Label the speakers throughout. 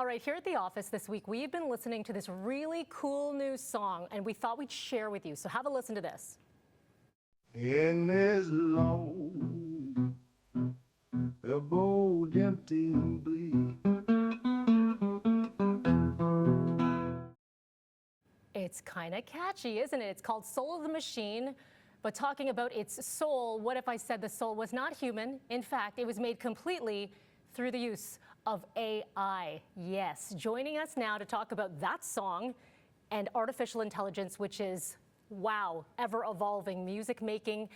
Speaker 1: All right, here at the office this week, we've been listening to this really cool new song, and we thought we'd share with you. So have a listen to this.
Speaker 2: In this long, the bold, empty, and bleak.
Speaker 1: It's kind of catchy, isn't it? It's called Soul of the Machine. But talking about its soul, what if I said the soul was not human? In fact, it was made completely through the use of AI. Yes, joining us now to talk about that song and artificial intelligence, which is, wow, ever-evolving music making.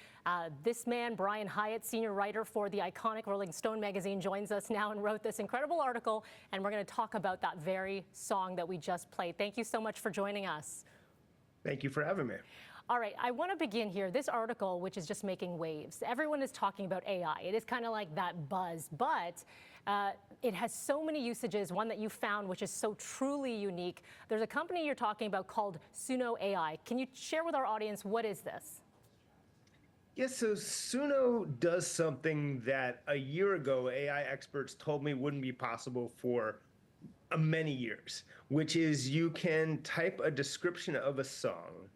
Speaker 1: This man, Brian Hiatt, senior writer for the iconic Rolling Stone magazine, joins us now and wrote this incredible article, and we're going to talk about that very song that we just played. Thank you so much for joining us.
Speaker 3: Thank you for having me.
Speaker 1: All right, I want to begin here. This article, which is just making waves, everyone is talking about AI. It is kind of like that buzz, but it has so many usages. One that you found, which is so truly unique. There's a company you're talking about called Suno AI. Can you share with our audience, what is this?
Speaker 3: Yes, so Suno does something that a year ago AI experts told me wouldn't be possible for many years, which is you can type a description of a song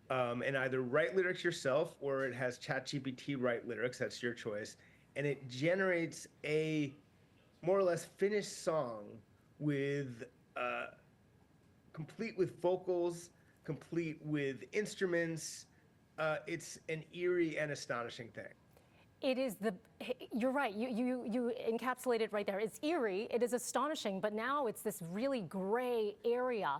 Speaker 3: and either write lyrics yourself, or it has ChatGPT write lyrics, that's your choice, and it generates a more or less finished song with complete with vocals, complete with instruments. It's an eerie and astonishing thing.
Speaker 1: It is you're right, you encapsulate it right there. It's eerie, it is astonishing, but now it's this really gray area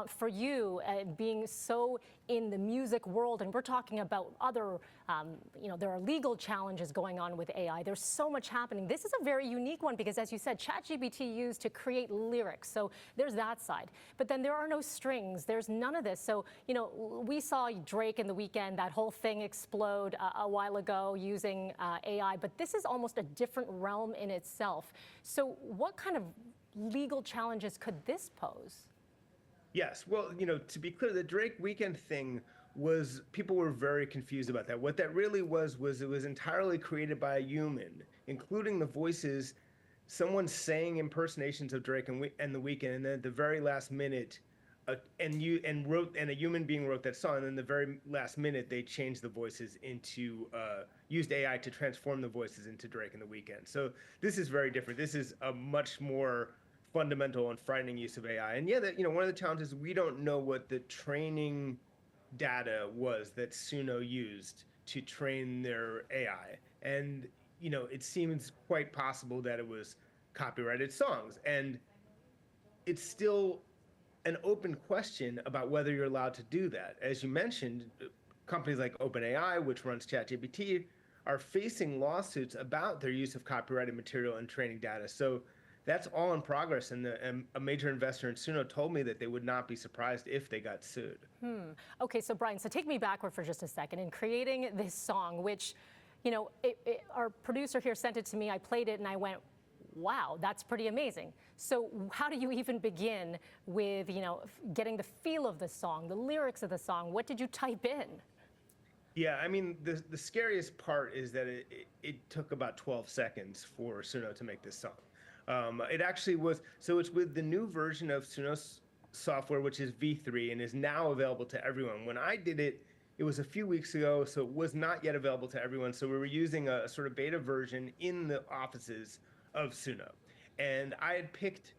Speaker 1: for you being so in the music world, and we're talking about other, there are legal challenges going on with AI. There's so much happening. This is a very unique one because, as you said, ChatGPT used to create lyrics, so there's that side. But then there are no strings, there's none of this. So, we saw Drake in The Weeknd, that whole thing explode a while ago using AI, but this is almost a different realm in itself. So what kind of legal challenges could this pose?
Speaker 3: Yes, well, to be clear, the Drake Weeknd thing was, people were very confused about that. What that really was it was entirely created by a human, including the voices, someone saying impersonations of Drake and The Weeknd, and then at the very last minute, a human being wrote that song, and then the very last minute they changed the voices into, used AI to transform the voices into Drake and The Weeknd. So this is very different. This is a much more fundamental and frightening use of AI. And yeah, one of the challenges, we don't know what the training data was that Suno used to train their AI. And, it seems quite possible that it was copyrighted songs. And it's still an open question about whether you're allowed to do that. As you mentioned, companies like OpenAI, which runs ChatGPT, are facing lawsuits about their use of copyrighted material and training data. So that's all in progress, and a major investor in Suno told me that they would not be surprised if they got sued.
Speaker 1: Okay, so Brian, take me backward for just a second. In creating this song, which, our producer here sent it to me, I played it, and I went, wow, that's pretty amazing. So how do you even begin with, getting the feel of the song, the lyrics of the song? What did you type in?
Speaker 3: Yeah, I mean, the scariest part is that it took about 12 seconds for Suno to make this song. It actually was, so it's with the new version of Suno's software, which is V3, and is now available to everyone. When I did it, it was a few weeks ago, so it was not yet available to everyone. So we were using a sort of beta version in the offices of Suno. And I had picked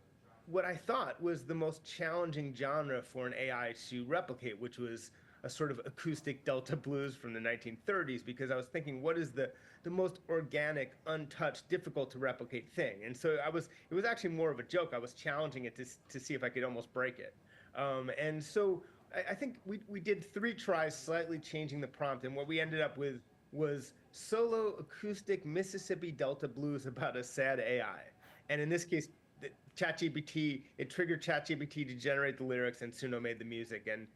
Speaker 3: what I thought was the most challenging genre for an AI to replicate, which was a sort of acoustic Delta blues from the 1930s, because I was thinking, what is the most organic, untouched, difficult to replicate thing? And so it was actually more of a joke. I was challenging it to see if I could almost break it. And so I think we did 3 tries, slightly changing the prompt, and what we ended up with was solo acoustic Mississippi Delta blues about a sad AI. And in this case, ChatGPT, it triggered ChatGPT to generate the lyrics, and Suno made the music. And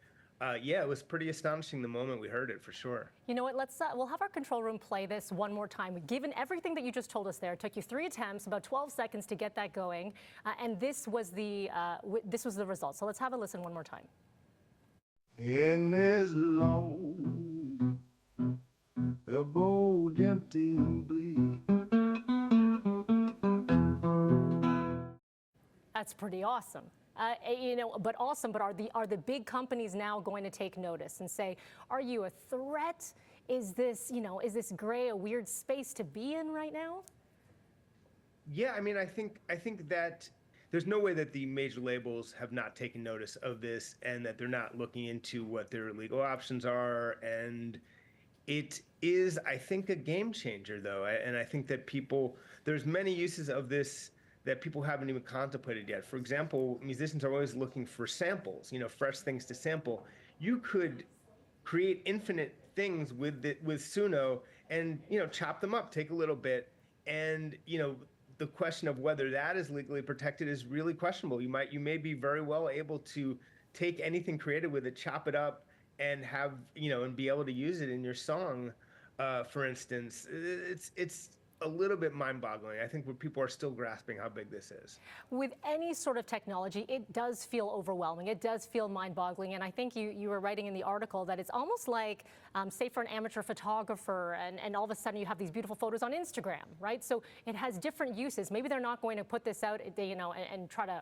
Speaker 3: yeah, it was pretty astonishing the moment we heard it, for sure.
Speaker 1: You know what, we'll have our control room play this one more time. Given everything that you just told us there, it took you 3 attempts, about 12 seconds to get that going, and this was the result. So let's have a listen one more time.
Speaker 2: In this long, the bold, empty, and bleak.
Speaker 1: That's pretty awesome. But awesome. But are the big companies now going to take notice and say, are you a threat? Is this gray a weird space to be in right now?
Speaker 3: Yeah, I mean, I think that there's no way that the major labels have not taken notice of this and that they're not looking into what their legal options are. And it is, I think, a game changer, though. And I think that there's many uses of this that people haven't even contemplated yet. For example, musicians are always looking for samples, fresh things to sample. You could create infinite things with Suno and, chop them up, take a little bit. And, the question of whether that is legally protected is really questionable. You may be very well able to take anything created with it, chop it up, and have, and be able to use it in your song, for instance. It's a little bit mind-boggling. I think where people are still grasping how big this is.
Speaker 1: With any sort of technology, it does feel overwhelming. It does feel mind-boggling. And I think you were writing in the article that it's almost like, say, for an amateur photographer, and all of a sudden you have these beautiful photos on Instagram, right? So it has different uses. Maybe they're not going to put this out, and try to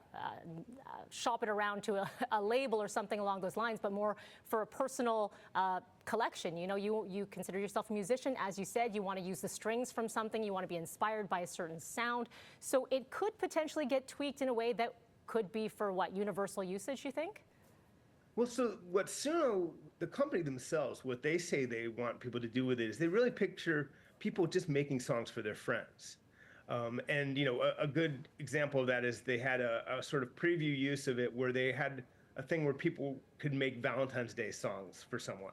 Speaker 1: shop it around to a label or something along those lines, but more for a personal collection. You consider yourself a musician. As you said, you want to use the strings from something. You want to be inspired by a certain sound. So it could potentially get tweaked in a way that could be for what, universal usage, you think?
Speaker 3: Well, so what Suno, the company themselves, what they say they want people to do with it is they really picture people just making songs for their friends. And a good example of that is they had a sort of preview use of it where they had a thing where people could make Valentine's Day songs for someone.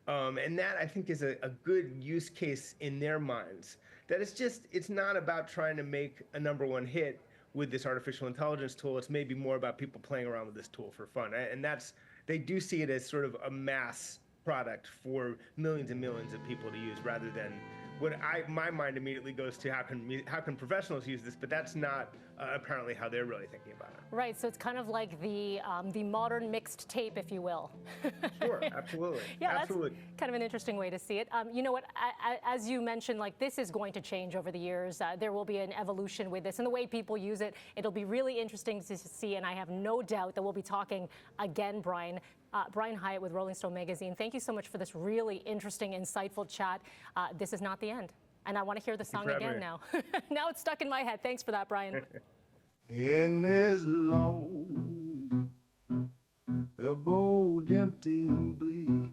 Speaker 3: And that, I think, is a good use case in their minds. That it's not about trying to make a #1 hit with this artificial intelligence tool. It's maybe more about people playing around with this tool for fun. And they do see it as sort of a mass product for millions and millions of people to use, rather than my mind immediately goes to how can professionals use this, but that's not apparently how they're really thinking about it.
Speaker 1: Right, so it's kind of like the modern mixed tape, if you will.
Speaker 3: Sure, absolutely.
Speaker 1: Yeah,
Speaker 3: absolutely.
Speaker 1: That's kind of an interesting way to see it. You know what, as you mentioned, this is going to change over the years. There will be an evolution with this, and the way people use it, it'll be really interesting to see, and I have no doubt that we'll be talking again, Brian. Brian Hiatt with Rolling Stone magazine, thank you so much for this really interesting, insightful chat. This is not the end, and I want to hear the song again now. Now it's stuck in my head. Thanks for that, Brian.
Speaker 2: In this long, the bold, empty bleed.